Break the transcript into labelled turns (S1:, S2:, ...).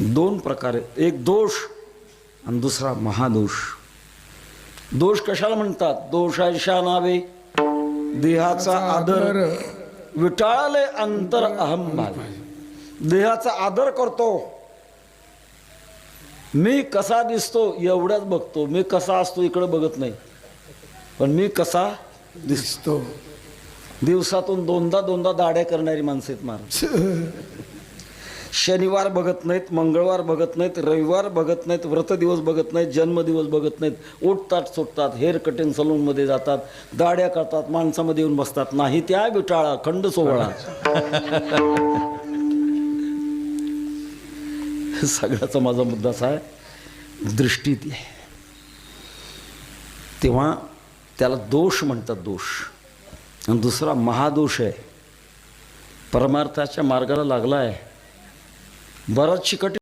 S1: दोन प्रकारे, एक दोष आणि दुसरा महादोष. दोष कशाला म्हणतात? दोषायशा नावे देहाचा आदर विटाळले अंतर अहम भावे. देहाचा आदर करतो, मी कसा दिसतो एवढ्याच बघतो, मी कसा असतो इकडे बघत नाही, पण मी कसा दिसतो. दिवसातून दोनदा दाड्या करणारी माणसं आहेत महाराज. शनिवार बघत नाहीत, मंगळवार बघत नाहीत, रविवार बघत नाहीत, व्रतदिवस बघत नाहीत, जन्मदिवस बघत नाहीत. उठतात, सुटतात, हेअर कटिंग सलूनमध्ये जातात, दाड्या करतात, माणसामध्ये येऊन बसतात. नाही त्या विटाळा खंड सोहळा. सगळ्याचा माझा मुद्दा असा आहे, दृष्टी ती आहे. तेव्हा त्याला दोष म्हणतात, दोष. आणि दुसरा महादोष आहे. परमार्थाच्या मार्गाला लागला आहे, बराचशी कठीण